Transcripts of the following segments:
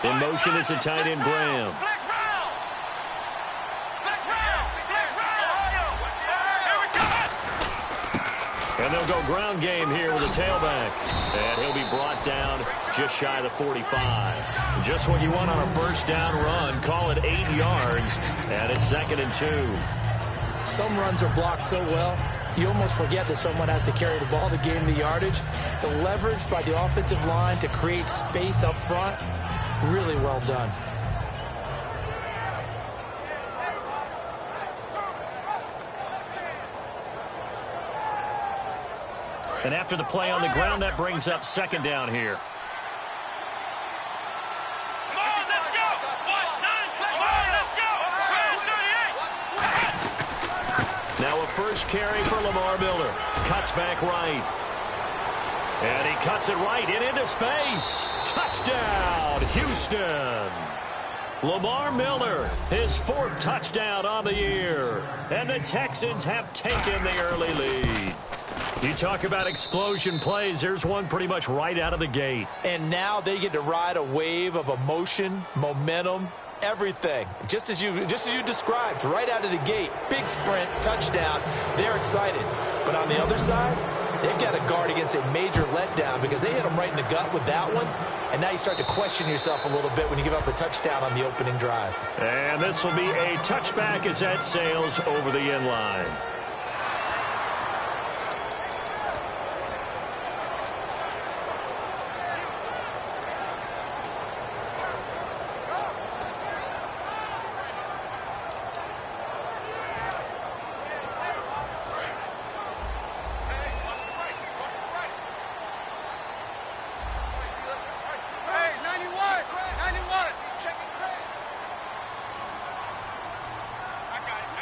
In motion is the tight end, Graham. And they'll go ground game here with a tailback. And he'll be brought down just shy of the 45. Just what you want on a first down run. Call it 8 yards. And it's 2nd and 2. Some runs are blocked so well, you almost forget that someone has to carry the ball to gain the yardage. The leverage by the offensive line to create space up front, really well done. And after the play on the ground, that brings up 2nd down here. Now a first carry for Lamar Miller. Cuts back right. And he cuts it right and into space. Touchdown, Houston. Lamar Miller, his 4th touchdown on the year. And the Texans have taken the early lead. You talk about explosion plays. There's one pretty much right out of the gate. And now they get to ride a wave of emotion, momentum, everything. Just as you described, right out of the gate. Big sprint, touchdown. They're excited. But on the other side, they've got to guard against a major letdown because they hit them right in the gut with that one. And now you start to question yourself a little bit when you give up a touchdown on the opening drive. And this will be a touchback as that sails over the end line.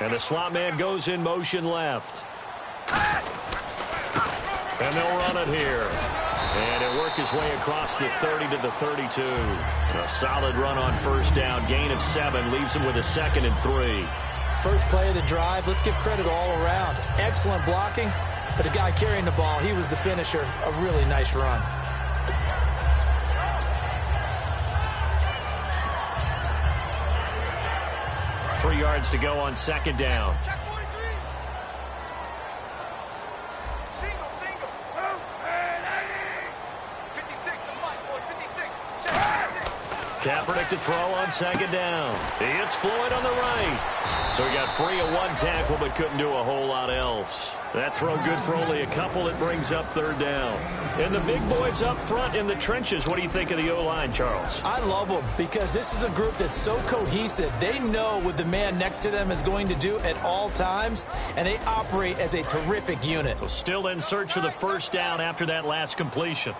And the slot man goes in motion left. And they'll run it here. And it'll work his way across the 30 to the 32. A solid run on first down. Gain of 7 leaves him with a 2nd and 3. First play of the drive. Let's give credit all around. Excellent blocking. But the guy carrying the ball, he was the finisher. A really nice run. Three yards to go on 2nd down. Kaepernick to throw on 2nd down. He hits Floyd on the right. So he got free of 1 tackle but couldn't do a whole lot else. That throw good for only a couple. It brings up 3rd down. And the big boys up front in the trenches. What do you think of the O-line, Charles? I love them because this is a group that's so cohesive. They know what the man next to them is going to do at all times, and they operate as a terrific unit. So still in search of the first down after that last completion.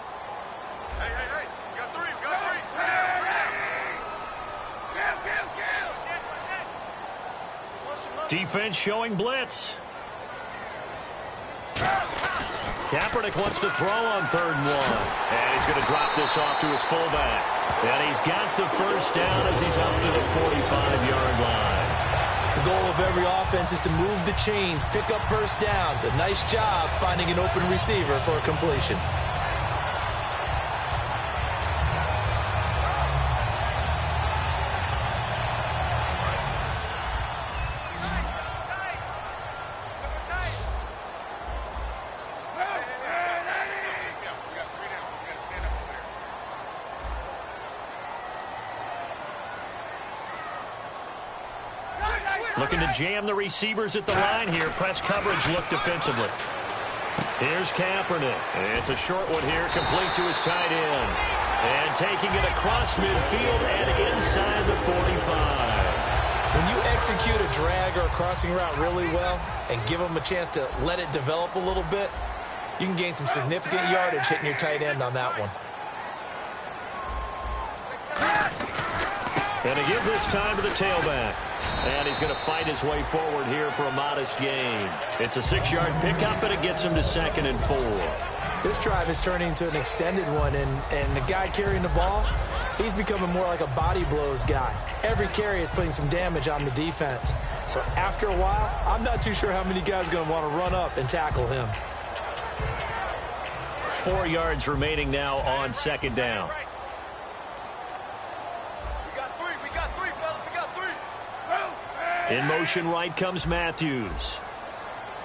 Defense showing blitz. Kaepernick wants to throw on 3rd and 1. And he's going to drop this off to his fullback. And he's got the first down as he's up to the 45-yard line. The goal of every offense is to move the chains, pick up first downs. A nice job finding an open receiver for a completion. Looking to jam the receivers at the line here. Press coverage look defensively. Here's Kaepernick. It's a short one here, complete to his tight end. And taking it across midfield and inside the 45. When you execute a drag or a crossing route really well and give them a chance to let it develop a little bit, you can gain some significant yardage hitting your tight end on that one. And to give this time to the tailback. And he's going to fight his way forward here for a modest gain. It's a 6-yard pickup, and it gets him to 2nd and 4. This drive is turning into an extended one, and the guy carrying the ball, he's becoming more like a body blows guy. Every carry is putting some damage on the defense. So after a while, I'm not too sure how many guys are going to want to run up and tackle him. 4 yards remaining now on 2nd down. In motion right comes Matthews.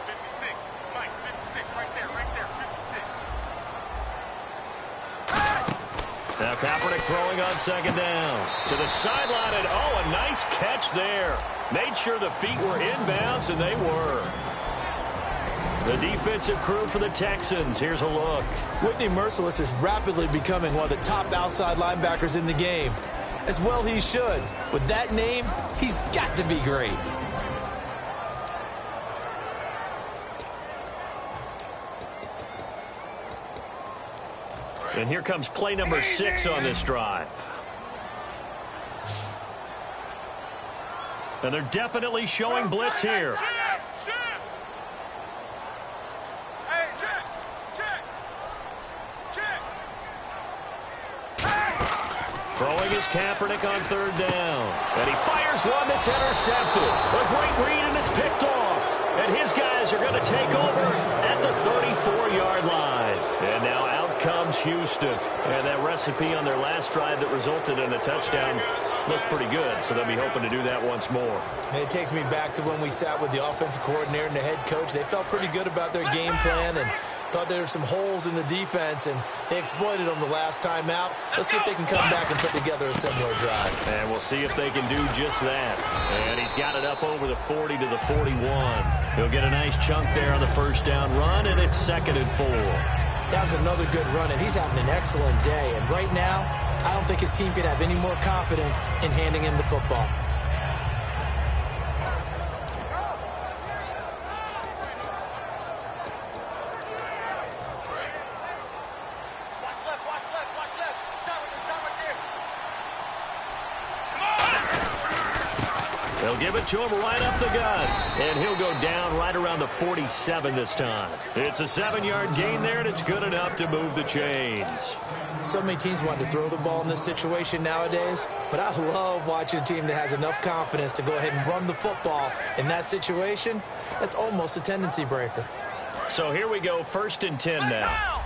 56. Mike, 56. Right there, 56. Now Kaepernick throwing on second down. To the sideline, and oh, a nice catch there. Made sure the feet were inbounds, and they were. The defensive crew for the Texans. Here's a look. Whitney Merciless is rapidly becoming one of the top outside linebackers in the game. As well he should. With that name, he's got to be great. And here comes play number 6 on this drive. And they're definitely showing blitz here. Throwing is Kaepernick on third down. And he fires one that's intercepted. A great read, and it's picked off. And his guys are going to take over at the 34-yard line. And now out comes Houston. And that recipe on their last drive that resulted in a touchdown looked pretty good, so they'll be hoping to do that once more. And it takes me back to when we sat with the offensive coordinator and the head coach. They felt pretty good about their game plan and thought there were some holes in the defense, and they exploited them the last time out. Let's see if they can come back and put together a similar drive. And we'll see if they can do just that. And he's got it up over the 40 to the 41. He'll get a nice chunk there on the first down run, and it's 2nd and 4. That was another good run, and he's having an excellent day. And right now, I don't think his team can have any more confidence in handing him the football. They'll give it to him right up the gut. And he'll go down right around the 47 this time. It's a 7-yard gain there, and it's good enough to move the chains. So many teams want to throw the ball in this situation nowadays, but I love watching a team that has enough confidence to go ahead and run the football in that situation. That's almost a tendency breaker. So here we go, 1st and 10 now.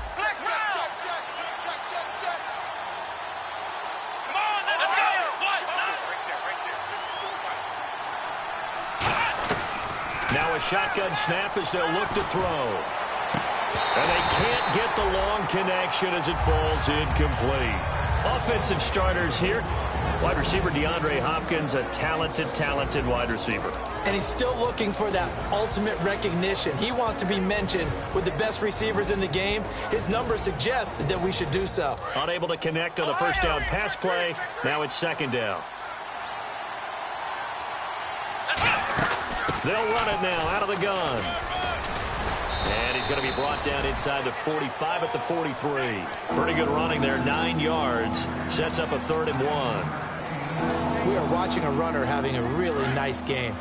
Now a shotgun snap as they'll look to throw. And they can't get the long connection as it falls incomplete. Offensive starters here. Wide receiver DeAndre Hopkins, a talented wide receiver. And he's still looking for that ultimate recognition. He wants to be mentioned with the best receivers in the game. His numbers suggest that we should do so. Unable to connect on the first down pass play. Now it's 2nd down. They'll run it now out of the gun. And he's going to be brought down inside the 45 at the 43. Pretty good running there, 9 yards. Sets up a 3rd and 1. We are watching a runner having a really nice game.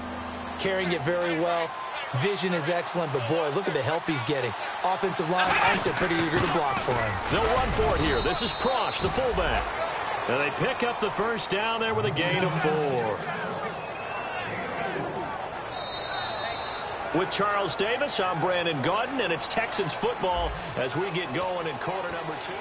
Carrying it very well. Vision is excellent, but boy, look at the help he's getting. Offensive line, I think they're pretty eager to block for him. They'll run for it here. This is Prosh, the fullback. And they pick up the first down there with a gain of 4. With Charles Davis, I'm Brandon Gaudin, and it's Texans football as we get going in quarter number 2.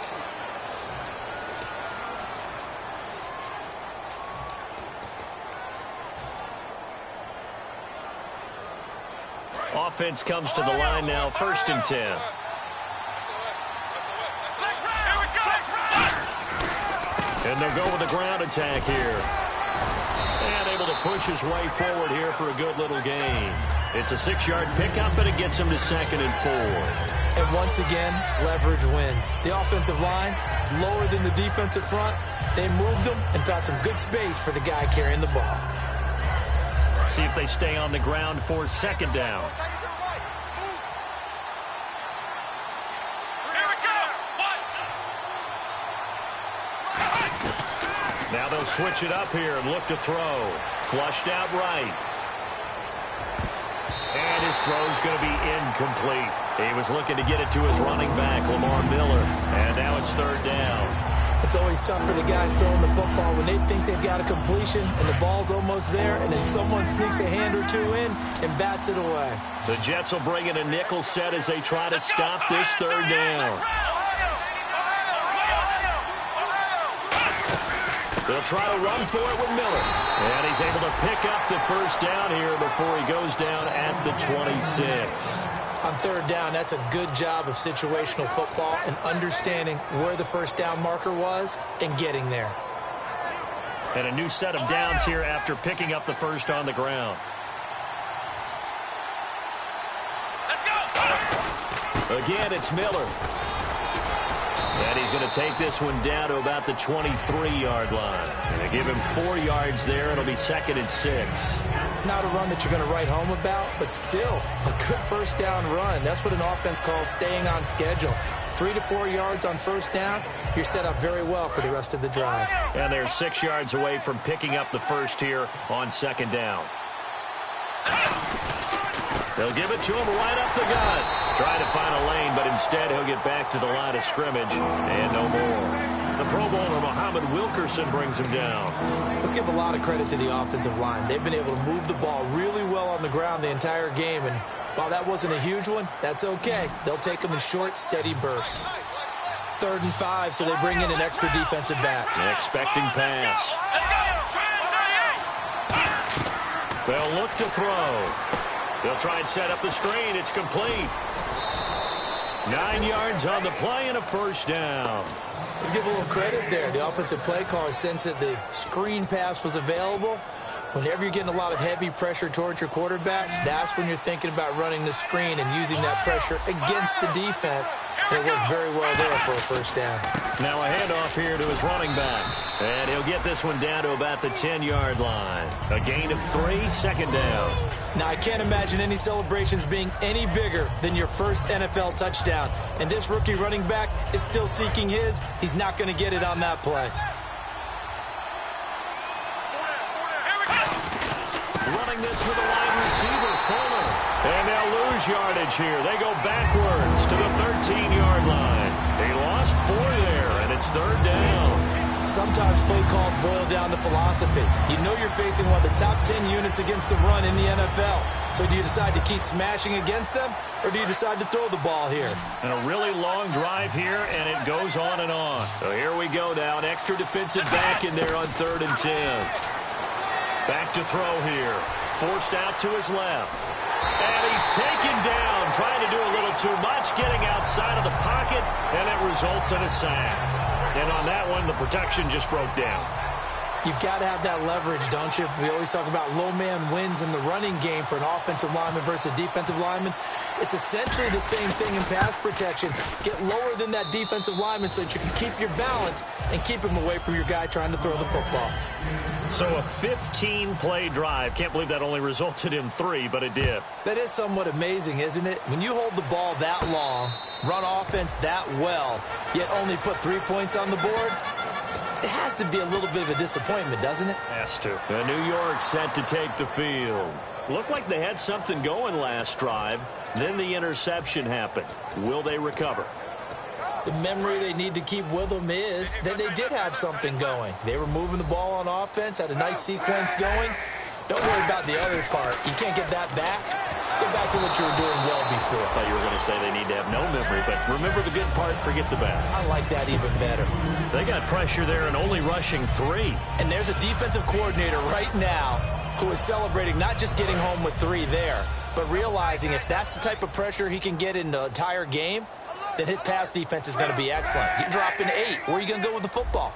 Offense comes to the line now, 1st and 10. And they'll go with the ground attack here. And able to push his way forward here for a good little gain. It's a 6-yard pickup, and it gets him to 2nd and 4. And once again, leverage wins. The offensive line, lower than the defensive front. They moved them and found some good space for the guy carrying the ball. See if they stay on the ground for 2nd down. Now they'll switch it up here and look to throw. Flushed out right. And his throw's going to be incomplete. He was looking to get it to his running back, Lamar Miller. And now it's 3rd down. It's always tough for the guys throwing the football when they think they've got a completion and the ball's almost there, and then someone sneaks a hand or two in and bats it away. The Jets will bring in a nickel set as they try to stop this 3rd down. They'll try to run for it with Miller. And he's able to pick up the first down here before he goes down at the 26. On third down, that's a good job of situational football and understanding where the first down marker was and getting there. And a new set of downs here after picking up the first on the ground. Again, it's Miller. And he's going to take this one down to about the 23-yard line. And they give him 4 yards there. It'll be 2nd and 6. Not a run that you're going to write home about, but still a good first down run. That's what an offense calls staying on schedule. 3 to 4 yards on first down, you're set up very well for the rest of the drive. And they're 6 yards away from picking up the first here on 2nd down. They'll give it to him right up the gut. Trying to find a lane, but instead he'll get back to the line of scrimmage and no more. The Pro Bowler, Muhammad Wilkerson, brings him down. Let's give a lot of credit to the offensive line. They've been able to move the ball really well on the ground the entire game, and while that wasn't a huge one, that's okay. They'll take them in short, steady bursts. 3rd and 5, so they bring in an extra defensive back. An expecting pass. They'll look to throw. They'll try and set up the screen. It's complete. 9 yards on the play and a first down. Let's give a little credit there. The offensive play caller sensed that the screen pass was available. Whenever you're getting a lot of heavy pressure towards your quarterback, that's when you're thinking about running the screen and using that pressure against the defense. And it worked very well there for a first down. Now a handoff here to his running back. And he'll get this one down to about the 10-yard line. A gain of 3, 2nd down. Now, I can't imagine any celebrations being any bigger than your first NFL touchdown. And this rookie running back is still seeking his. He's not going to get it on that play. Running this with a wide receiver, Fuller. And they'll lose yardage here. They go backwards to the 13-yard line. They lost 4 there, and it's 3rd down. Sometimes play calls boil down to philosophy. You know you're facing one of the top 10 units against the run in the NFL. So do you decide to keep smashing against them, or do you decide to throw the ball here? And a really long drive here, and it goes on and on. So here we go now. An extra defensive back in there on 3rd and 10. Back to throw here. Forced out to his left. And he's taken down, trying to do a little too much, getting outside of the pocket, and it results in a sack. And on that one, the protection just broke down. You've got to have that leverage, don't you? We always talk about low man wins in the running game for an offensive lineman versus a defensive lineman. It's essentially the same thing in pass protection. Get lower than that defensive lineman so that you can keep your balance and keep him away from your guy trying to throw the football. So a 15-play drive. Can't believe that only resulted in 3, but it did. That is somewhat amazing, isn't it? When you hold the ball that long, run offense that well, yet only put 3 points on the board, it has to be a little bit of a disappointment, doesn't it? Has to. And New York set to take the field. Looked like they had something going last drive. Then the interception happened. Will they recover? The memory they need to keep with them is that they did have something going. They were moving the ball on offense, had a nice sequence going. Don't worry about the other part. You can't get that back. Let's go back to what you were doing well before. I thought you were going to say they need to have no memory, but remember the good part, forget the bad. I like that even better. They got pressure there and only rushing 3. And there's a defensive coordinator right now who is celebrating not just getting home with 3 there, but realizing if that's the type of pressure he can get in the entire game, then his pass defense is going to be excellent. You're dropping 8. Where are you going to go with the football?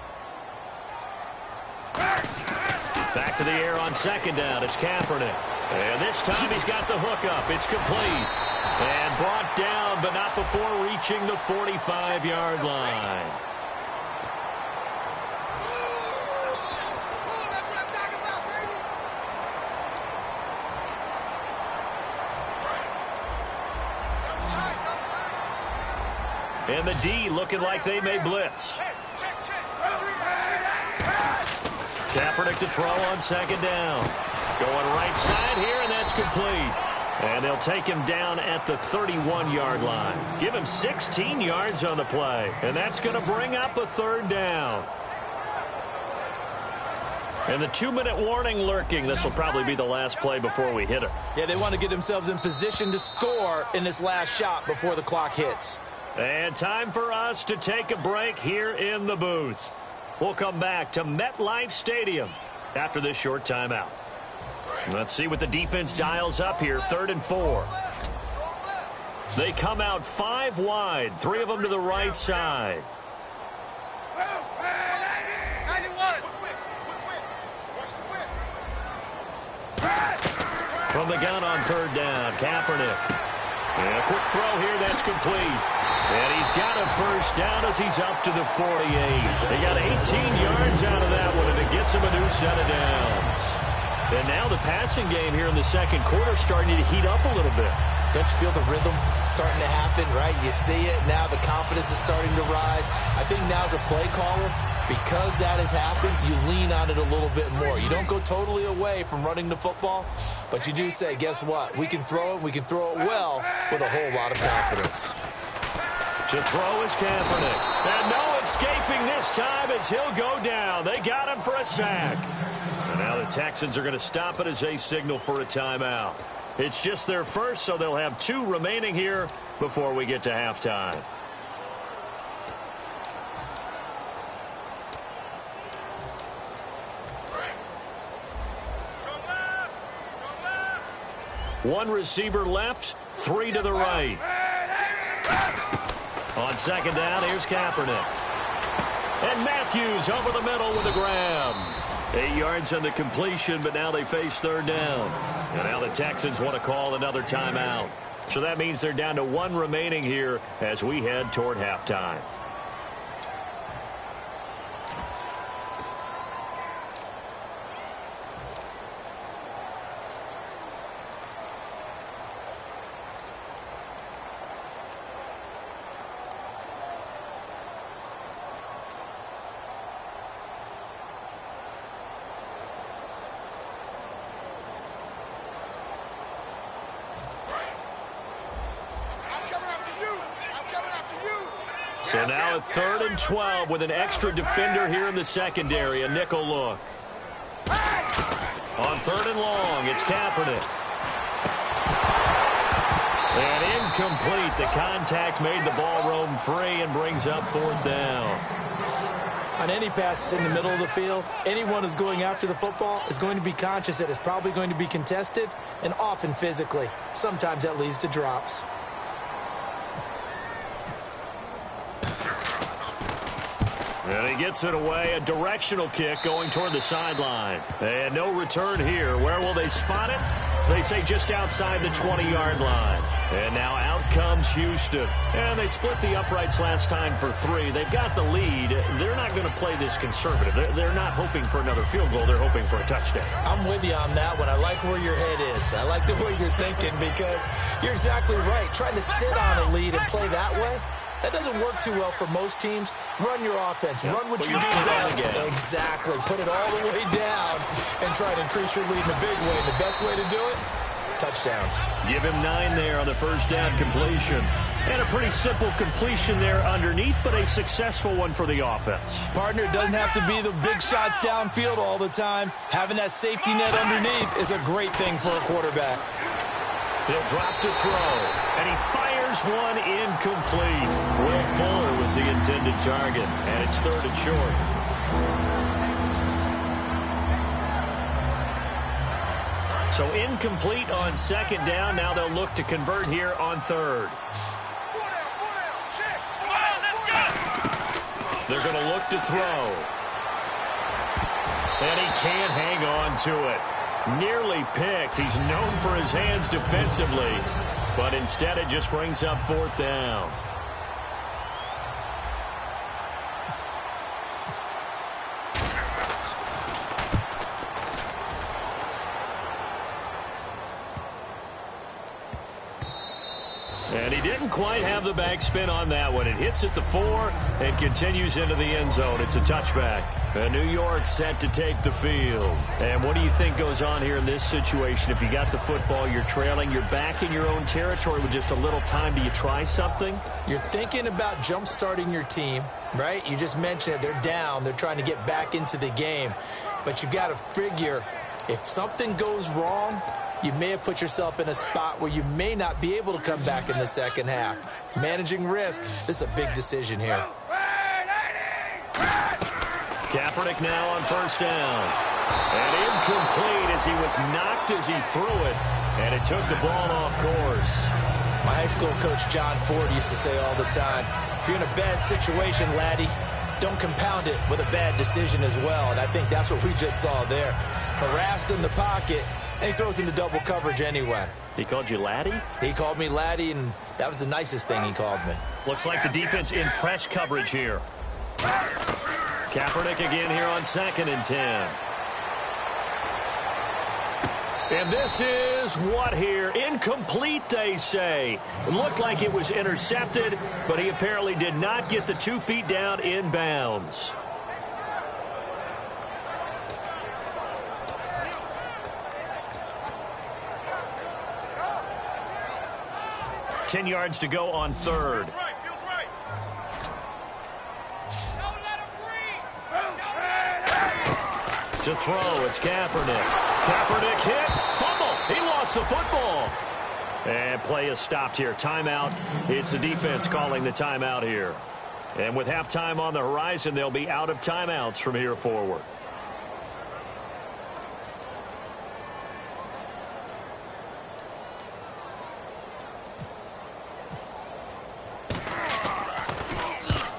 Back to the air on 2nd down. It's Kaepernick. And this time he's got the hook up. It's complete. And brought down, but not before reaching the 45-yard line. And the D looking like they may blitz. Kaepernick to throw on 2nd down. Going right side here, and that's complete. And they'll take him down at the 31-yard line. Give him 16 yards on the play. And that's going to bring up a 3rd down. And the 2-minute warning lurking. This will probably be the last play before we hit it. Yeah, they want to get themselves in position to score in this last shot before the clock hits. And time for us to take a break here in the booth. We'll come back to MetLife Stadium after this short timeout. Let's see what the defense dials up here. 3rd and 4. They come out 5 wide. 3 of them to the right side. From the gun on 3rd down, Kaepernick. And a quick throw here, that's complete. And he's got a first down as he's up to the 48. They got 18 yards out of that one, and it gets him a new set of downs. And now the passing game here in the second quarter starting to heat up a little bit. Don't you feel the rhythm starting to happen, right? You see it. Now the confidence is starting to rise. I think now as a play caller, because that has happened, you lean on it a little bit more. You don't go totally away from running the football, but you do say, guess what? We can throw it. We can throw it well with a whole lot of confidence. To throw is Kaepernick. And no escaping this time as he'll go down. They got him for a sack. And now the Texans are going to stop it as they signal for a timeout. It's just their first, so they'll have 2 remaining here before we get to halftime. One receiver left, 3 to the right. On 2nd down, here's Kaepernick. And Matthews over the middle with a grab. 8 yards on the completion, but now they face 3rd down. And now the Texans want to call another timeout. So that means they're down to 1 remaining here as we head toward halftime. So now a 3rd and 12 with an extra defender here in the secondary, a nickel look. On 3rd and long, it's Kaepernick. And incomplete. The contact made the ball roam free and brings up 4th down. On any passes in the middle of the field, anyone who's going after the football is going to be conscious that it's probably going to be contested, and often physically. Sometimes that leads to drops. And he gets it away, a directional kick going toward the sideline. And no return here. Where will they spot it? They say just outside the 20-yard line. And now out comes Houston. And they split the uprights last time for 3. They've got the lead. They're not going to play this conservative. They're not hoping for another field goal. They're hoping for a touchdown. I'm with you on that one. I like where your head is. I like the way you're thinking because you're exactly right. Trying to sit on a lead and play that way, that doesn't work too well for most teams. Run your offense. Run what you do best. Exactly. Put it all the way down and try to increase your lead in a big way. The best way to do it, touchdowns. Give him 9 there on the first down completion. And a pretty simple completion there underneath, but a successful one for the offense. Partner, doesn't have to be the big shots downfield all the time. Having that safety net underneath is a great thing for a quarterback. He'll drop to throw, and he fires one incomplete. Will Fuller was the intended target, and it's 3rd and short. So incomplete on 2nd down. Now they'll look to convert here on 3rd. They're going to look to throw. And he can't hang on to it. Nearly picked. He's known for his hands defensively, but instead it just brings up 4th down. And he didn't quite have the backspin on that one. It hits at the 4 and continues into the end zone. It's a touchback. And New York set to take the field. And what do you think goes on here in this situation? If you got the football, you're trailing, you're back in your own territory with just a little time. Do you try something? You're thinking about jump-starting your team, right? You just mentioned it. They're down. They're trying to get back into the game. But you got to figure if something goes wrong, you may have put yourself in a spot where you may not be able to come back in the second half. Managing risk, this is a big decision here. Kaepernick now on first down. And incomplete as he was knocked as he threw it. And it took the ball off course. My high school coach, John Ford, used to say all the time, if you're in a bad situation, laddie, don't compound it with a bad decision as well. And I think that's what we just saw there. Harassed in the pocket, and he throws into double coverage anyway. He called you laddie? He called me laddie, and that was the nicest thing he called me. Looks like the defense in press coverage here. Kaepernick again here on 2nd and 10. And this is what here? Incomplete, they say. It looked like it was intercepted, but he apparently did not get the 2 feet down in bounds. Ten yards to go on 3rd. To throw, it's Kaepernick. Kaepernick hit, fumble. He lost the football. And play is stopped here. Timeout. It's the defense calling the timeout here. And with halftime on the horizon, they'll be out of timeouts from here forward.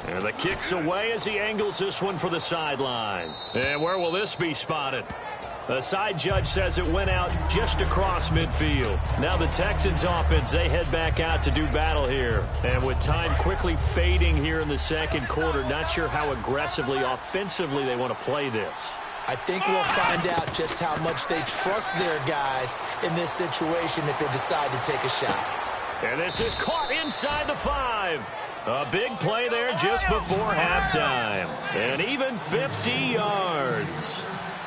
And the kick's away as he angles this one for the sideline. And where will this be spotted? The side judge says it went out just across midfield. Now the Texans offense, they head back out to do battle here. And with time quickly fading here in the second quarter, not sure how aggressively, offensively they want to play this. I think we'll find out just how much they trust their guys in this situation if they decide to take a shot. And this is caught inside the 5. A big play there just before halftime. And even 50 yards.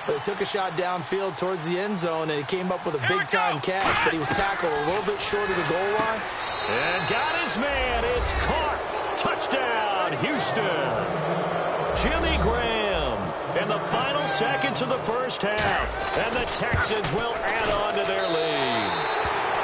They took a shot downfield towards the end zone, and he came up with a big-time catch, but he was tackled a little bit short of the goal line. And got his man. It's caught. Touchdown, Houston. Jimmy Graham in the final seconds of the first half. And the Texans will add on to their lead.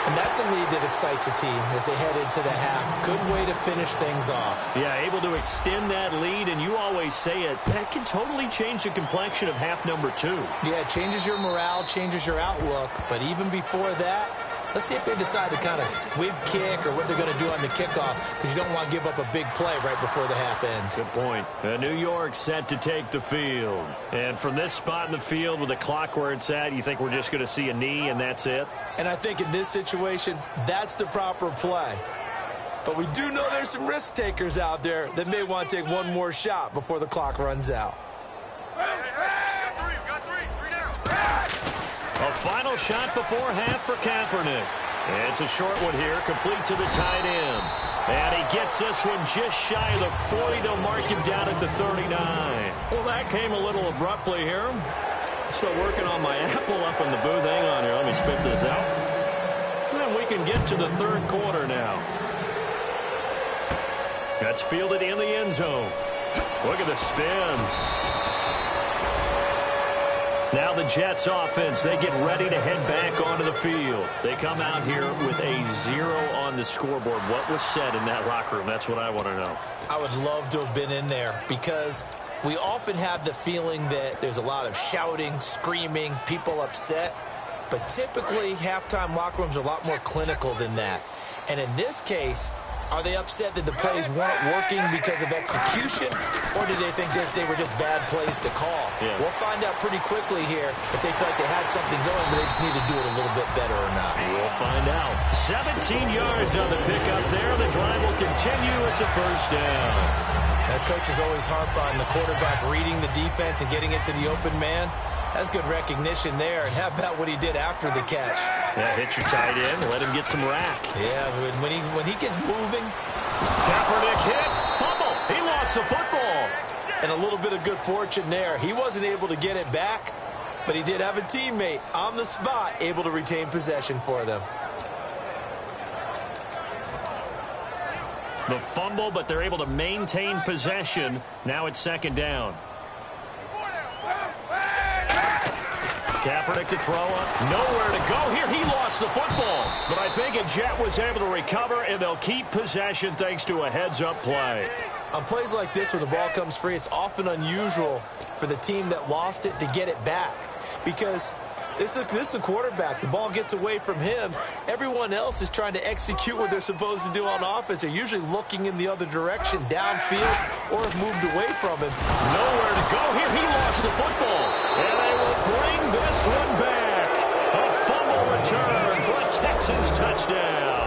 And that's a lead that excites a team as they head into the half. Good way to finish things off. Yeah, able to extend that lead, and you always say it, that can totally change the complexion of half number 2. Yeah, it changes your morale, changes your outlook. But even before that, let's see if they decide to kind of squib kick or what they're going to do on the kickoff, because you don't want to give up a big play right before the half ends. Good point. New York set to take the field. And from this spot in the field with the clock where it's at, you think we're just going to see a knee and that's it? And I think in this situation, that's the proper play. But we do know there's some risk takers out there that may want to take one more shot before the clock runs out. A final shot before half for Kaepernick. And it's a short one here, complete to the tight end. And he gets this one just shy of the 40. They'll mark him down at the 39. Well, that came a little abruptly here. Still working on my apple up in the booth. Hang on here. Let me spit this out. And we can get to the third quarter now. That's fielded in the end zone. Look at the spin. Now the Jets offense, they get ready to head back onto the field. They come out here with a 0 on the scoreboard. What was said in that locker room? That's what I want to know. I would love to have been in there because we often have the feeling that there's a lot of shouting, screaming, people upset. But typically, halftime locker rooms are a lot more clinical than that. And in this case, are they upset that the plays weren't working because of execution, or do they think they were just bad plays to call? Yeah. We'll find out pretty quickly here if they feel like they had something going, but they just need to do it a little bit better or not. We'll find out. 17 yards on the pickup there. The drive will continue. It's a first down. That coaches always harp on the quarterback reading the defense and getting it to the open man. That's good recognition there. And how about what he did after the catch? Yeah, hit your tight end. Let him get some rack. Yeah, when he gets moving. Kaepernick hit. Fumble. He lost the football. And a little bit of good fortune there. He wasn't able to get it back, but he did have a teammate on the spot able to retain possession for them. The fumble, but they're able to maintain possession. Now it's second down. Kaepernick to throw up. Nowhere to go here. He lost the football. But I think a Jet was able to recover, and they'll keep possession thanks to a heads-up play. On plays like this where the ball comes free, it's often unusual for the team that lost it to get it back. Because this is a quarterback. The ball gets away from him. Everyone else is trying to execute what they're supposed to do on offense. They're usually looking in the other direction, downfield, or have moved away from him. Nowhere to go here. He lost the football. And they will bring this one back. A fumble return for a Texans touchdown.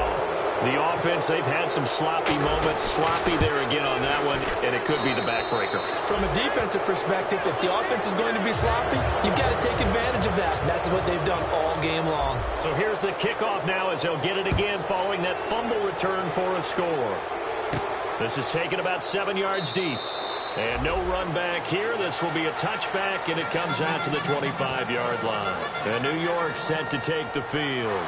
The offense, they've had some sloppy moments. Sloppy there again on that one, and it could be the backbreaker. From a defensive perspective, if the offense is going to be sloppy, you've got to take advantage of that. And that's what they've done all game long. So here's the kickoff now as they'll get it again following that fumble return for a score. This is taken about 7 yards deep. And no run back here. This will be a touchback, and it comes out to the 25-yard line. And New York set to take the field.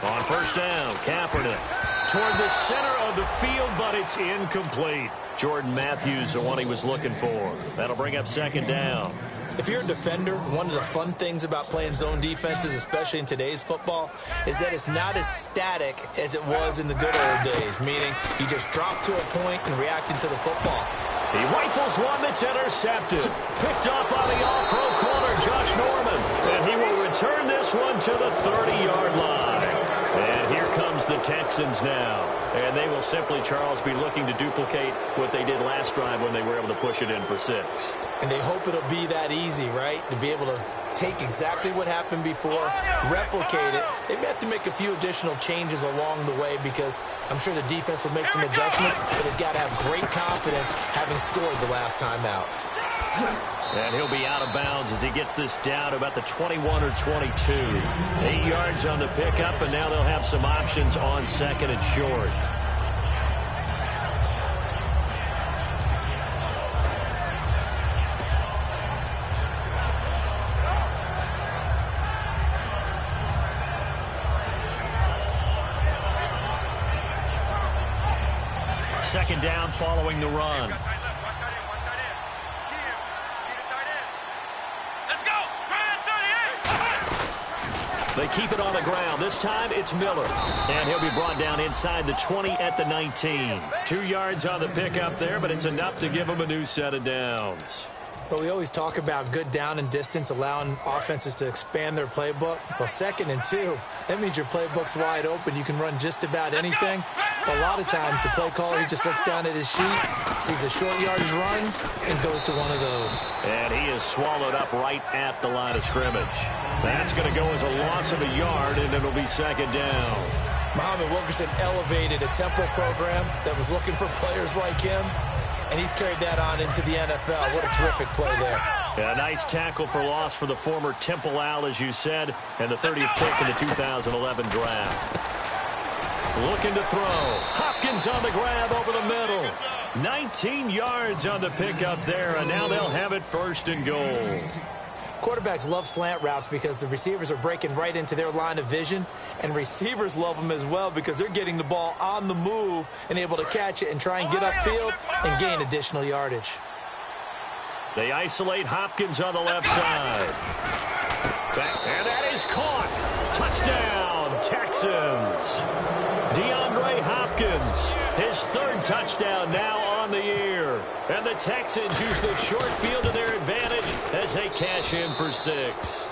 On first down, Kaepernick toward the center of the field, but it's incomplete. Jordan Matthews, the one he was looking for. That'll bring up second down. If you're a defender, one of the fun things about playing zone defenses, especially in today's football, is that it's not as static as it was in the good old days, meaning you just drop to a point and react to the football. He rifles one that's intercepted. Picked up by the all-pro corner, Josh Norman. And he will return this one to the 30-yard line. And here comes the Texans now. And they will simply, Charles, be looking to duplicate what they did last drive when they were able to push it in for 6. And they hope it'll be that easy, right? To be able to take exactly what happened before, replicate it. They may have to make a few additional changes along the way because I'm sure the defense will make some adjustments, but they've got to have great confidence having scored the last time out. And he'll be out of bounds as he gets this down to about the 21 or 22. 8 yards on the pickup, and now they'll have some options on second and short. Second down following the run. They keep it on the ground. This time it's Miller. And he'll be brought down inside the 20 at the 19. 2 yards on the pickup there, but it's enough to give him a new set of downs. Well, we always talk about good down and distance, allowing offenses to expand their playbook. Well, 2nd and 2, that means your playbook's wide open. You can run just about anything. But a lot of times, the play caller, he just looks down at his sheet, sees the short yardage runs, and goes to one of those. And he is swallowed up right at the line of scrimmage. That's going to go as a loss of a yard, and it'll be second down. Muhammad Wilkerson elevated a Temple program that was looking for players like him, and he's carried that on into the NFL. What a terrific play there. A nice tackle for loss for the former Temple Owl, as you said, and the 30th pick in the 2011 draft. Looking to throw. Hopkins on the grab over the middle. 19 yards on the pickup there, and now they'll have it first and goal. Quarterbacks love slant routes because the receivers are breaking right into their line of vision, and receivers love them as well because they're getting the ball on the move and able to catch it and try and get upfield and gain additional yardage. They isolate Hopkins on the left side. And that is caught. Touchdown, Texans. DeAndre Hopkins, his 3rd touchdown now on the year. And the Texans use the short field to their advantage as they cash in for 6.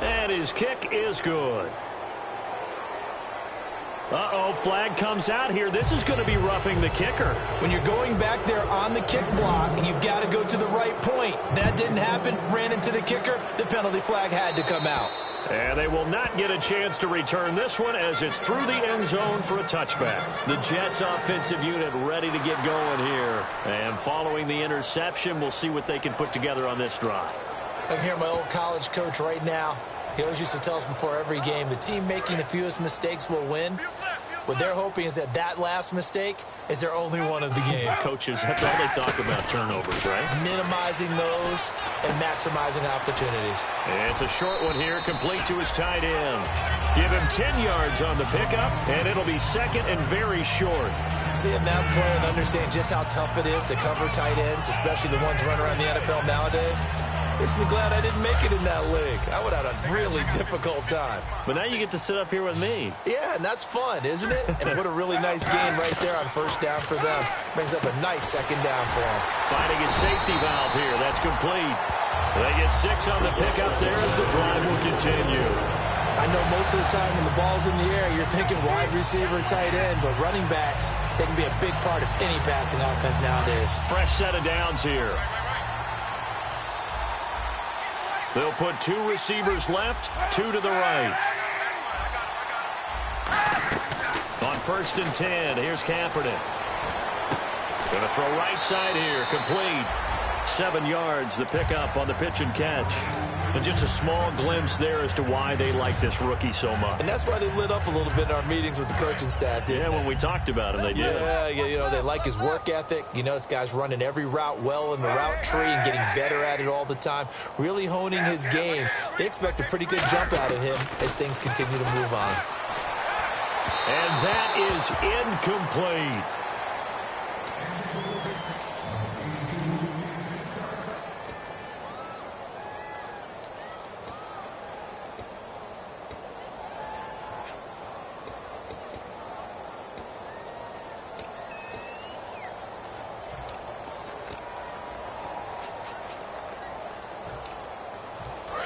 And his kick is good. Uh-oh, flag comes out here. This is going to be roughing the kicker. When you're going back there on the kick block, you've got to go to the right point. That didn't happen. Ran into the kicker. The penalty flag had to come out. And they will not get a chance to return this one as it's through the end zone for a touchback. The Jets offensive unit ready to get going here. And following the interception, we'll see what they can put together on this drive. I can hear my old college coach right now. He always used to tell us before every game, the team making the fewest mistakes will win. What they're hoping is that last mistake is their only one of the game. Coaches, that's all they talk about, turnovers, right? Minimizing those and maximizing opportunities. And it's a short one here, complete to his tight end. Give him 10 yards on the pickup, and it'll be second and very short. Seeing that play and understand just how tough it is to cover tight ends, especially the ones running around the NFL nowadays, makes me glad I didn't make it in that league. I would have had a really difficult time. But now you get to sit up here with me. Yeah, and that's fun, isn't it? And what a really nice game right there on first down for them. Brings up a nice second down for them. Finding a safety valve here. That's complete. They get 6 on the pickup there as the drive will continue. I know most of the time when the ball's in the air, you're thinking wide receiver, tight end, but running backs, they can be a big part of any passing offense nowadays. Fresh set of downs here. They'll put 2 receivers left, 2 to the right. On 1st and 10, here's Kaepernick. Going to throw right side here, complete. 7 yards, the pickup on the pitch and catch. And just a small glimpse there as to why they like this rookie so much. And that's why they lit up a little bit in our meetings with the coaching staff, didn't they? When we talked about him, they did. Yeah, you know, they like his work ethic. You know, this guy's running every route well in the route tree and getting better at it all the time, really honing his game. They expect a pretty good jump out of him as things continue to move on. And that is incomplete.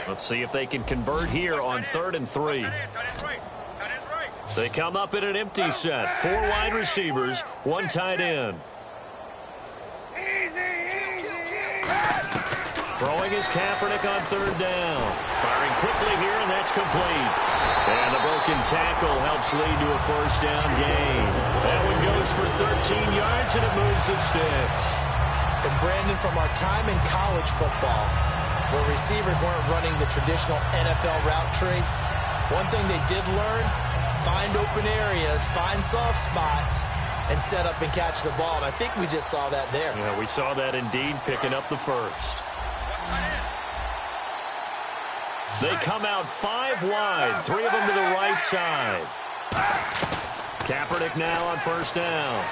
Let's see if they can convert here on 3rd and 3. They come up in an empty set. 4 wide receivers, 1 tight end. Throwing is Kaepernick on 3rd down. Firing quickly here, and that's complete. And the broken tackle helps lead to a 1st down gain. That one goes for 13 yards, and it moves the sticks. And Brandon, from our time in college football, where receivers weren't running the traditional NFL route tree, one thing they did learn, find open areas, find soft spots, and set up and catch the ball. And I think we just saw that there. Yeah, we saw that indeed, picking up the 1st. They come out 5 wide, 3 of them to the right side. Kaepernick now on 1st down.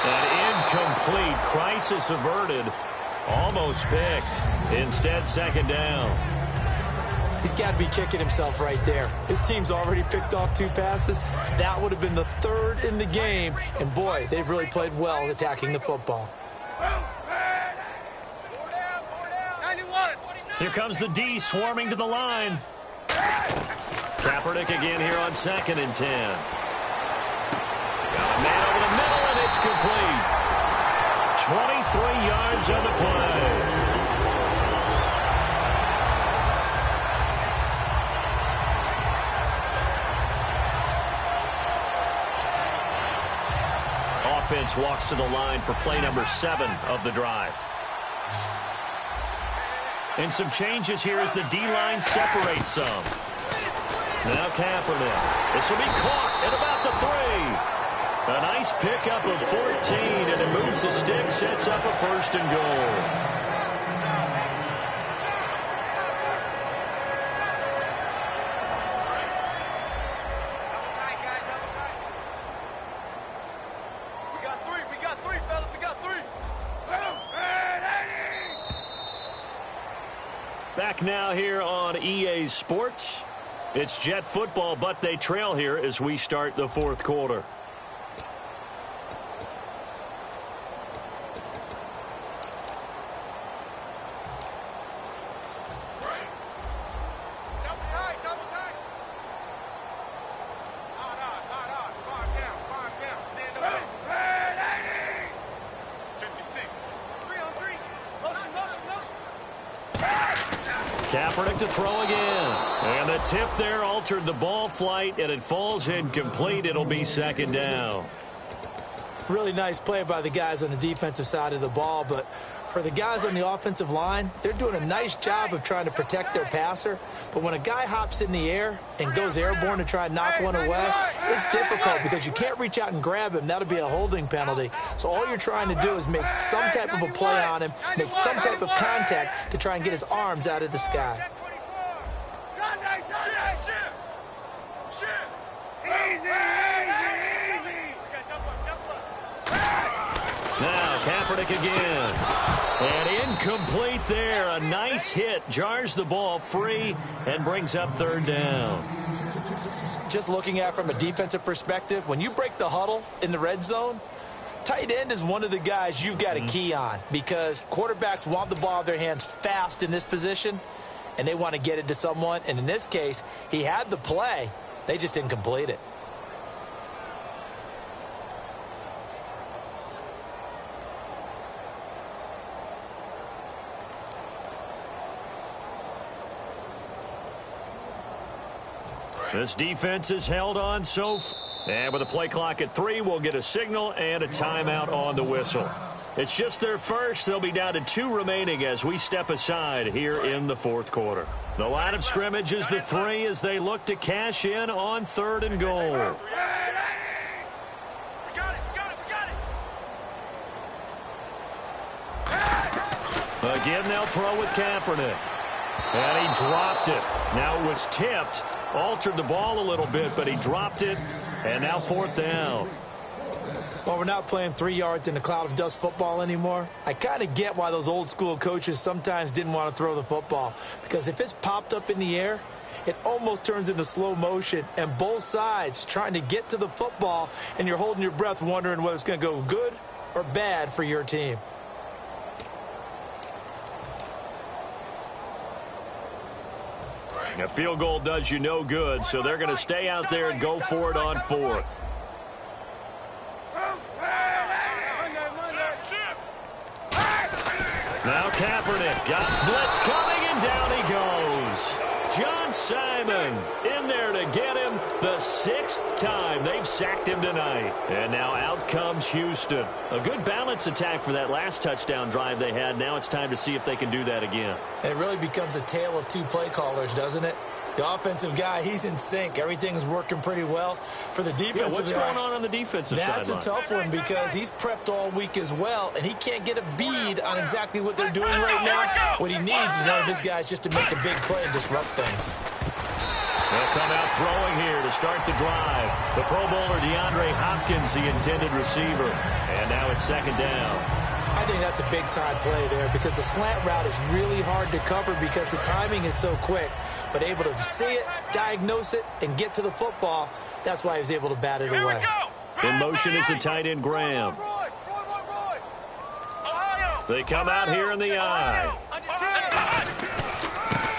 An incomplete, crisis averted. Almost picked. Instead, 2nd down. He's got to be kicking himself right there. His team's already picked off 2 passes. That would have been the 3rd in the game. And, boy, they've really played well attacking the football. Here comes the D swarming to the line. Kaepernick again here on 2nd and 10. Got a man over the middle, and it's complete. 23 yards on the play. Offense walks to the line for play number 7 of the drive. And some changes here as the D-line separates some. Now Kaepernick. This will be caught at about the 3. A nice pickup of 14, and it moves the stick, sets up a 1st and goal. We got 3, fellas. We got 3. Back now here on EA Sports. It's Jet football, but they trail here as we start the 4th quarter. Kaepernick to throw again. And the tip there altered the ball flight, and it falls incomplete. It'll be 2nd down. Really nice play by the guys on the defensive side of the ball, but for the guys on the offensive line, they're doing a nice job of trying to protect their passer. But when a guy hops in the air and goes airborne to try and knock one away, it's difficult because you can't reach out and grab him. That'll be a holding penalty. So all you're trying to do is make some type of a play on him, make some type of contact to try and get his arms out of the sky. Now Kaepernick again. And incomplete there. A nice hit. Jars the ball free and brings up third down. Just looking at it from a defensive perspective, when you break the huddle in the red zone, tight end is one of the guys you've got to key on because quarterbacks want the ball in their hands fast in this position, and they want to get it to someone. And in this case, he had the play. They just didn't complete it. This defense is held on so far. And with a play clock at 3, we'll get a signal and a timeout on the whistle. It's just their first. They'll be down to 2 remaining as we step aside here in the fourth quarter. The line of scrimmage is the 3 as they look to cash in on 3rd and goal. Again, they'll throw with Kaepernick. And he dropped it. Now it was tipped. Altered the ball a little bit, but he dropped it. And now 4th down. Well, we're not playing 3 yards in a cloud of dust football anymore. I kind of get why those old school coaches sometimes didn't want to throw the football. Because if it's popped up in the air, it almost turns into slow motion. And both sides trying to get to the football, and you're holding your breath wondering whether it's going to go good or bad for your team. A field goal does you no good, so they're going to stay out there and go for it on 4th. Now Kaepernick got blitz coming, and down he goes. John Simon in there to get him the 6th time they've sacked him tonight. And now out comes Houston. A good balance attack for that last touchdown drive they had. Now it's time to see if they can do that again. It really becomes a tale of 2 play callers, doesn't it? The offensive guy, he's in sync. Everything's working pretty well. For the defensive guy, what's going on the defensive side? That's a tough one because he's prepped all week as well, and he can't get a bead on exactly what they're doing right now. What he needs is one of his guys just to make a big play and disrupt things. They'll come out throwing here to start the drive. The Pro Bowler DeAndre Hopkins, the intended receiver. And now it's 2nd down. I think that's a big-time play there because the slant route is really hard to cover because the timing is so quick. But able to see it, diagnose it, and get to the football, that's why he was able to bat it away. In motion is the tight end Graham. They come out here in the eye.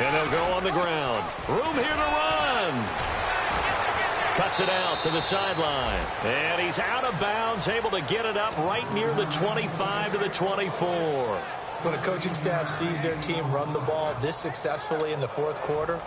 And they'll go on the ground. Room here to run. Cuts it out to the sideline. And he's out of bounds, able to get it up right near the 25 to the 24. When a coaching staff sees their team run the ball this successfully in the 4th quarter,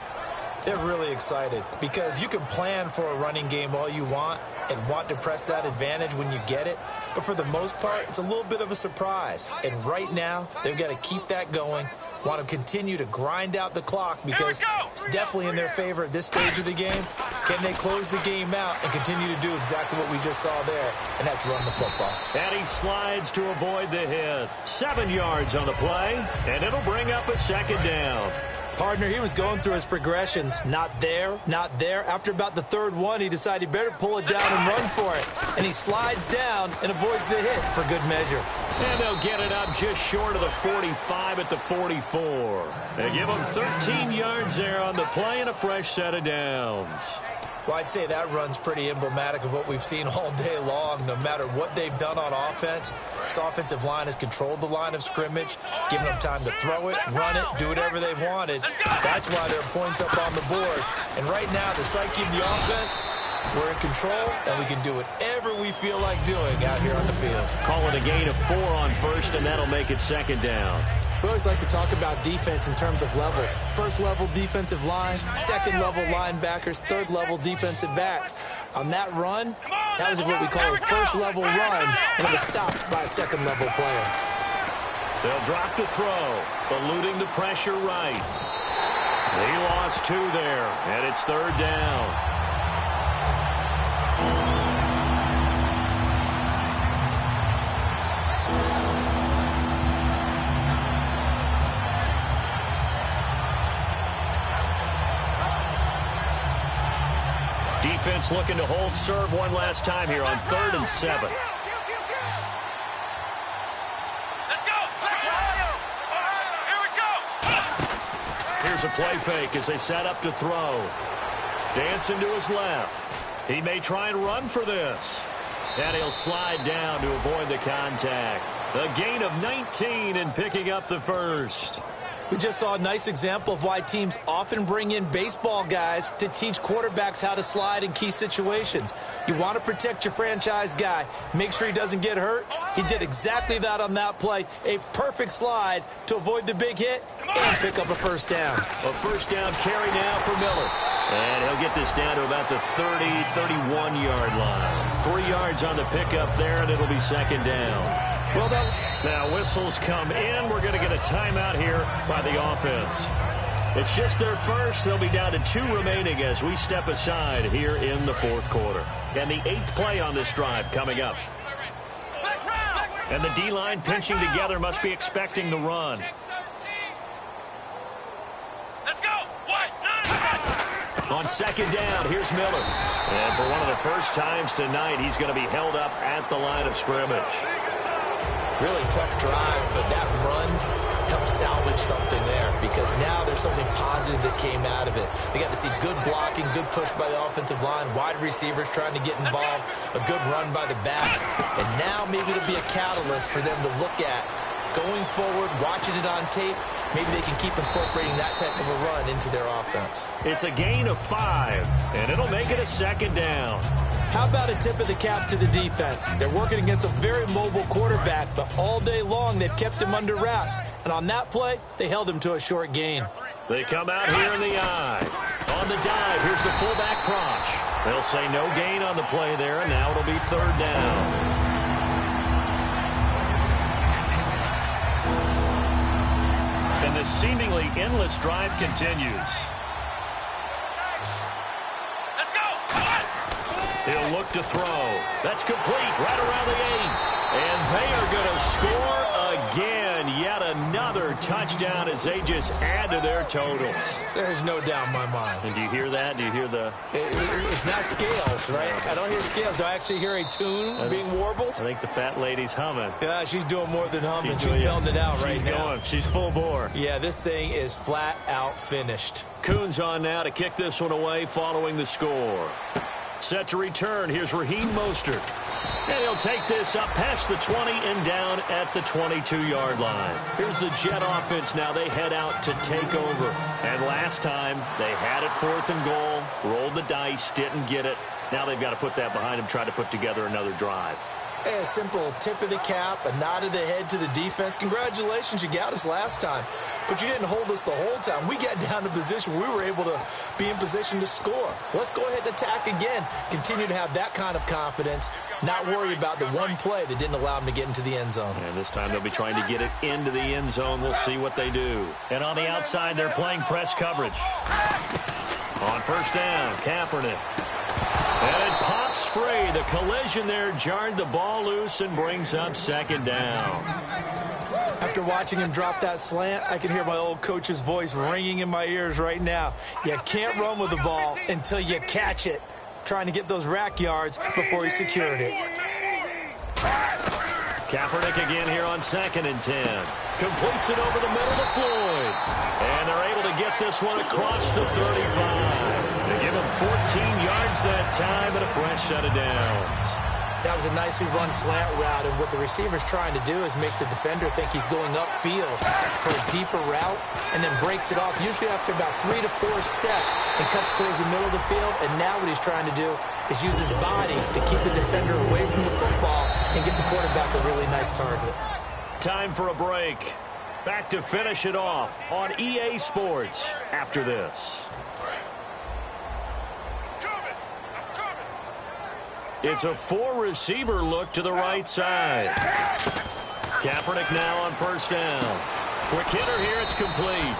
they're really excited because you can plan for a running game all you want and want to press that advantage when you get it. But for the most part, it's a little bit of a surprise. And right now, they've got to keep that going, want to continue to grind out the clock because it's definitely in their favor at this stage of the game. Can they close the game out and continue to do exactly what we just saw there, and that's run the football. And he slides to avoid the hit. 7 yards on the play, and it'll bring up a 2nd down. Partner, he was going through his progressions. Not there, not there. After about the 3rd one, he decided he better pull it down and run for it. And he slides down and avoids the hit for good measure. And they'll get it up just short of the 45 at the 44. They give him 13 yards there on the play and a fresh set of downs. Well, I'd say that run's pretty emblematic of what we've seen all day long. No matter what they've done on offense, this offensive line has controlled the line of scrimmage, given them time to throw it, run it, do whatever they've wanted. That's why there are points up on the board. And right now, the psyche of the offense, we're in control, and we can do whatever we feel like doing out here on the field. Call it a gain of 4 on 1st, and that'll make it 2nd down. We always like to talk about defense in terms of levels. 1st level defensive line, 2nd level linebackers, 3rd level defensive backs. On that run, that was what we call a 1st level run, and it was stopped by a 2nd level player. They'll drop the throw, eluding the pressure right. He lost 2 there, and it's 3rd down. Defense looking to hold serve one last time here on 3rd and 7. Here's a play fake as they set up to throw. Dancing to his left. He may try and run for this. And he'll slide down to avoid the contact. A gain of 19 and picking up the first. We just saw a nice example of why teams often bring in baseball guys to teach quarterbacks how to slide in key situations. You want to protect your franchise guy. Make sure he doesn't get hurt. He did exactly that on that play. A perfect slide to avoid the big hit and pick up a first down. A first down carry now for Miller. And he'll get this down to about the 30, 31-yard line. 3 yards on the pickup there, and it'll be second down. Well done. Now whistles come in. We're going to get a timeout here by the offense. It's just their first. They'll be down to 2 remaining as we step aside here in the fourth quarter. And the 8th play on this drive coming up. And the D-line pinching together, must be expecting the run. On second down, here's Miller. And for one of the first times tonight, he's going to be held up at the line of scrimmage. Really tough drive, but that run helped salvage something there because now there's something positive that came out of it. They got to see good blocking, good push by the offensive line, wide receivers trying to get involved, a good run by the back, and now maybe it'll be a catalyst for them to look at going forward, watching it on tape. Maybe they can keep incorporating that type of a run into their offense. It's a gain of 5, and it'll make it a second down. How about a tip of the cap to the defense? They're working against a very mobile quarterback, but all day long they've kept him under wraps. And on that play, they held him to a short gain. They come out here in the eye. On the dive, here's the fullback Prosh. They'll say no gain on the play there, and now it'll be third down. And the seemingly endless drive continues. He'll look to throw. That's complete right around the 8. And they are going to score again. Yet another touchdown as they just add to their totals. There's no doubt in my mind. And do you hear that? Do you hear the... It's not scales, right? I don't hear scales. Do I actually hear a tune being warbled? I think the fat lady's humming. Yeah, she's doing more than humming. She's belting it out right now. She's full bore. Yeah, this thing is flat out finished. Coons on now to kick this one away following the score. Set to return. Here's Raheem Mostert. And he'll take this up past the 20 and down at the 22-yard line. Here's the Jet offense now. They head out to take over. And last time, they had it 4th and goal, rolled the dice, didn't get it. Now they've got to put that behind them, try to put together another drive. A simple tip of the cap, a nod of the head to the defense. Congratulations, you got us last time. But you didn't hold us the whole time. We got down to position where we were able to be in position to score. Let's go ahead and attack again. Continue to have that kind of confidence, not worry about the one play that didn't allow them to get into the end zone. And this time they'll be trying to get it into the end zone. We'll see what they do. And on the outside, they're playing press coverage. On first down, Kaepernick. And it pops free. The collision there jarred the ball loose and brings up second down. After watching him drop that slant, I can hear my old coach's voice ringing in my ears right now. You can't run with the ball until you catch it. Trying to get those rack yards before he secured it. Kaepernick again here on 2nd and 10. Completes it over the middle to Floyd. And they're able to get this one across the 35. They give him 14 yards that time and a fresh set of downs. That was a nicely run slant route, and what the receiver's trying to do is make the defender think he's going upfield for a deeper route and then breaks it off, usually after about 3 to 4 steps, and cuts towards the middle of the field. And now what he's trying to do is use his body to keep the defender away from the football and get the quarterback a really nice target. Time for a break. Back to finish it off on EA Sports after this. It's a 4-receiver look to the right side. Kaepernick now on first down. Quick hitter here, it's complete.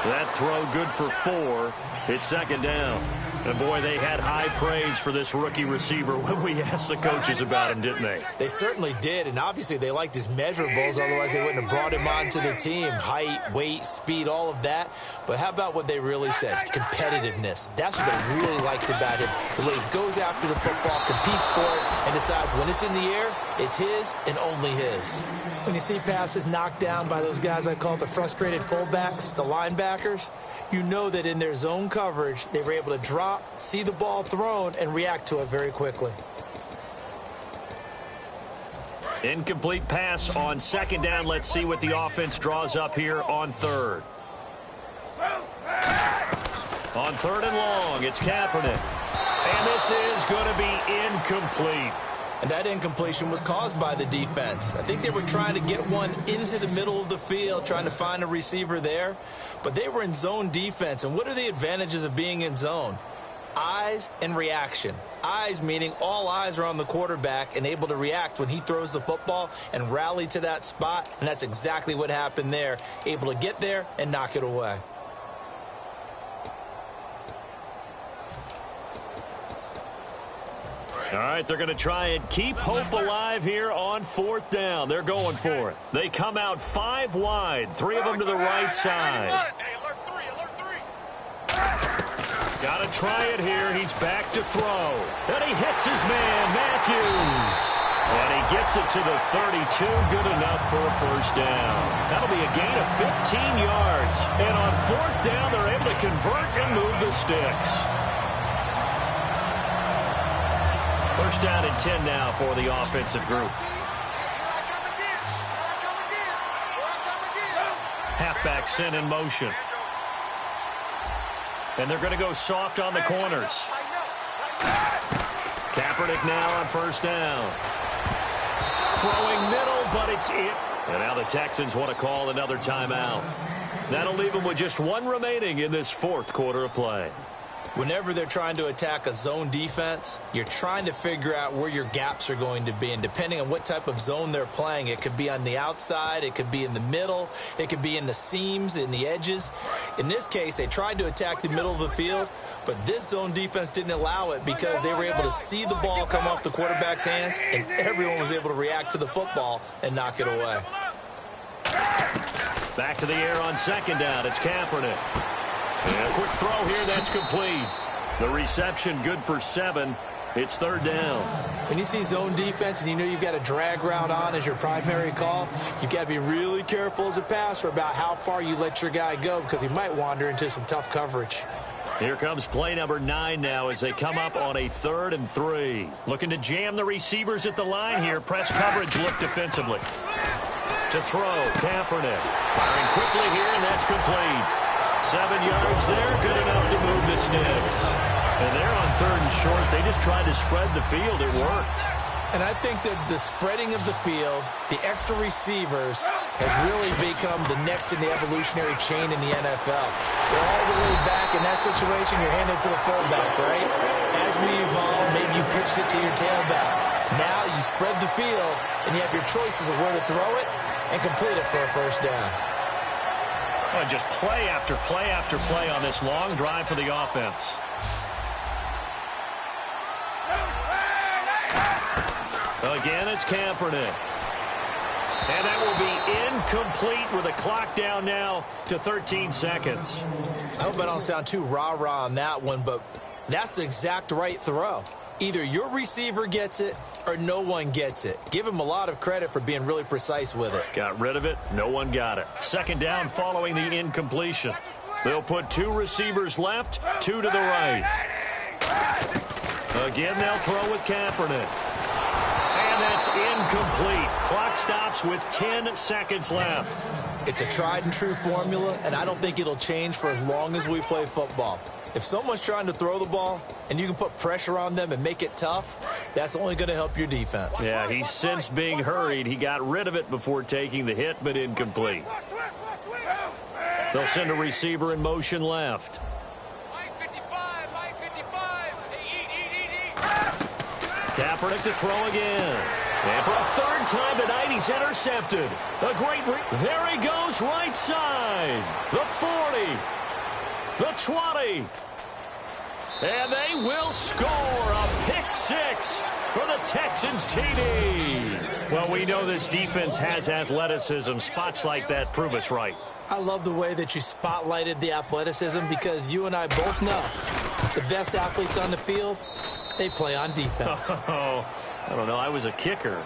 That throw good for 4. It's second down. And, boy, they had high praise for this rookie receiver when we asked the coaches about him, didn't they? They certainly did, and obviously they liked his measurables. Otherwise, they wouldn't have brought him onto the team. Height, weight, speed, all of that. But how about what they really said? Competitiveness. That's what they really liked about him. The way he goes after the football, competes for it, and decides when it's in the air, It's his and only his. When you see passes knocked down by those guys I call the frustrated fullbacks, the linebackers, you know that in their zone coverage, they were able to drop, see the ball thrown, and react to it very quickly. Incomplete pass on second down. Let's see what the offense draws up here on third. On third and long, it's Kaepernick. And this is going to be incomplete. And that incompletion was caused by the defense. I think they were trying to get one into the middle of the field, trying to find a receiver there. But they were in zone defense. And what are the advantages of being in zone? Eyes and reaction. Eyes meaning all eyes are on the quarterback and able to react when he throws the football and rally to that spot. And that's exactly what happened there. Able to get there and knock it away. All right, they're going to try and keep hope alive here on fourth down. They're going for it. They come out 5 wide, 3 of them to the right side. Hey, alert three. Got to try it here. He's back to throw. And he hits his man, Matthews. And he gets it to the 32. Good enough for a first down. That'll be a gain of 15 yards. And on fourth down, they're able to convert and move the sticks. First down and 10 now for the offensive group. Halfback sent in motion. And they're going to go soft on the corners. Kaepernick now on first down. Throwing middle, but it's it. And now the Texans want to call another timeout. That'll leave them with just 1 remaining in this fourth quarter of play. Whenever they're trying to attack a zone defense, you're trying to figure out where your gaps are going to be. And depending on what type of zone they're playing, it could be on the outside, it could be in the middle, it could be in the seams, in the edges. In this case, they tried to attack the middle of the field, but this zone defense didn't allow it because they were able to see the ball come off the quarterback's hands, and everyone was able to react to the football and knock it away. Back to the air on second down. It's Kaepernick. And a quick throw here, that's complete. The reception good for 7. It's third down. When you see zone defense and you know you've got a drag route on as your primary call, you've got to be really careful as a passer about how far you let your guy go because he might wander into some tough coverage. Here comes play number 9 now as they come up on a 3rd and 3. Looking to jam the receivers at the line here. Press coverage look defensively. To throw, Kaepernick. Firing quickly here, and that's complete. 7 yards there, good enough to move the sticks. And they're on 3rd and short. They just tried to spread the field. It worked. And I think that the spreading of the field, the extra receivers, has really become the next in the evolutionary chain in the NFL. You're all the way back in that situation, you're handed to the fullback, right? As we evolve, maybe you pitched it to your tailback. Now you spread the field, and you have your choices of where to throw it and complete it for a first down. Oh, just play after play after play on this long drive for the offense. Again, it's Kaepernick. And that will be incomplete with a clock down now to 13 seconds. I hope I don't sound too rah-rah on that one, but that's the exact right throw. Either your receiver gets it or no one gets it. Give him a lot of credit for being really precise with it. Got rid of it. No one got it. Second down following the incompletion. They'll put 2 receivers left, 2 to the right. Again, they'll throw with Kaepernick. And that's incomplete. Clock stops with 10 seconds left. It's a tried and true formula, and I don't think it'll change for as long as we play football. If someone's trying to throw the ball and you can put pressure on them and make it tough, that's only going to help your defense. Yeah, he's since being hurried. He got rid of it before taking the hit, but incomplete. They'll send a receiver in motion left. Kaepernick to throw again. And for a 3rd time tonight, he's intercepted. A great there he goes, right side. The 40. The 20. And they will score a pick 6 for the Texans TD. Well, we know this defense has athleticism. Spots like that prove us right. I love the way that you spotlighted the athleticism because you and I both know the best athletes on the field, they play on defense. Oh, I don't know. I was a kicker.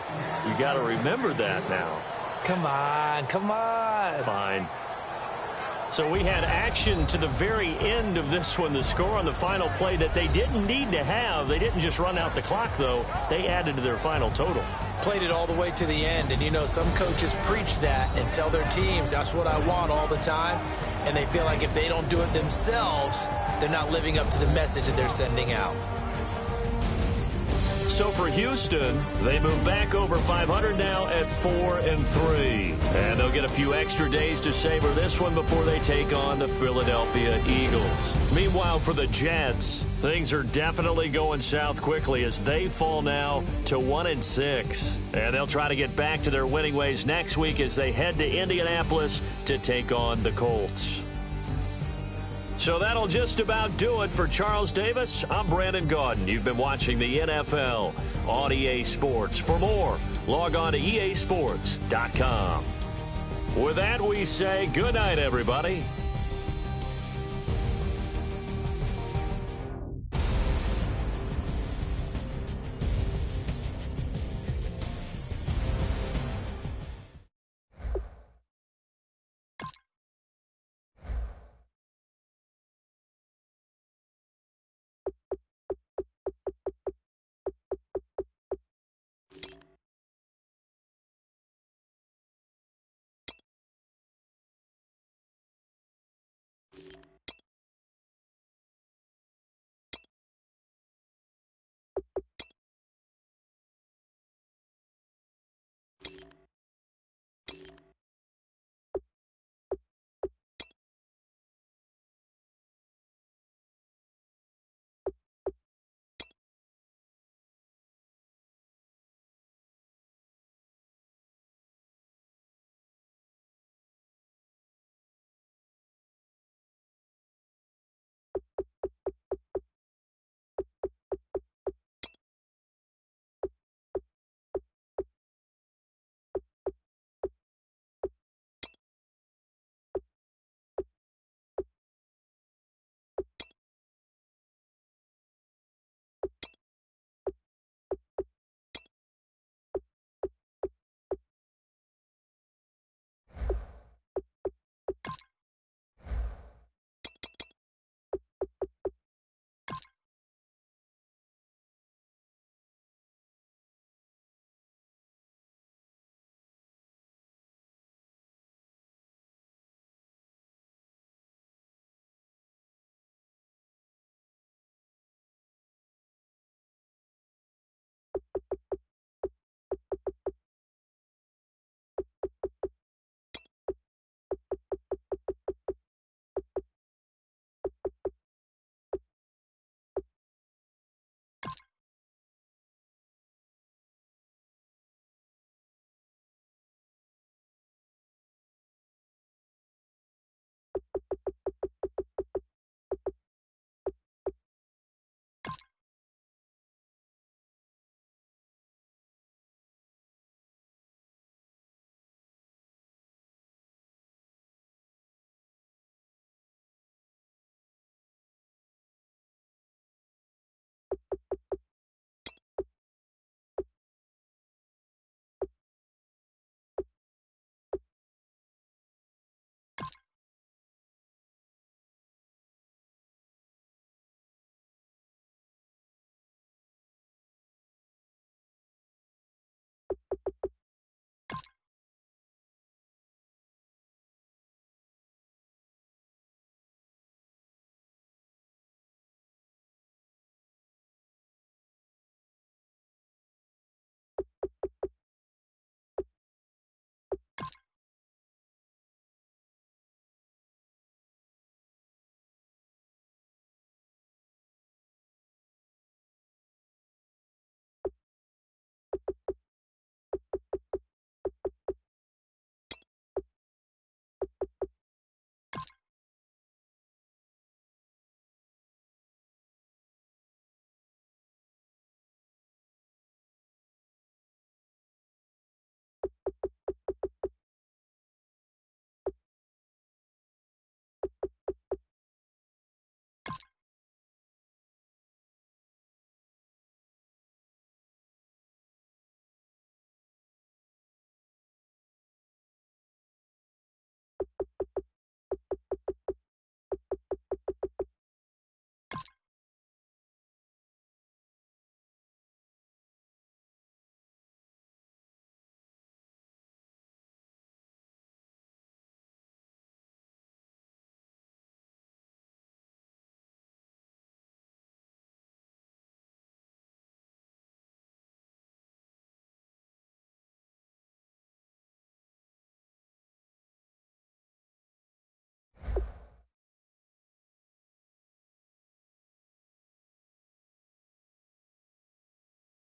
You got to remember that now. Come on, come on. Fine. So we had action to the very end of this one. The score on the final play that they didn't need to have. They didn't just run out the clock, though. They added to their final total. Played it all the way to the end. And, you know, some coaches preach that and tell their teams, that's what I want all the time. And they feel like if they don't do it themselves, they're not living up to the message that they're sending out. So for Houston, they move back over 500 now at 4-3. And they'll get a few extra days to savor this one before they take on the Philadelphia Eagles. Meanwhile, for the Jets, things are definitely going south quickly as they fall now to 1-6. And they'll try to get back to their winning ways next week as they head to Indianapolis to take on the Colts. So that'll just about do it for Charles Davis. I'm Brandon Gaudin. You've been watching the NFL on EA Sports. For more, log on to easports.com. With that, we say good night, everybody.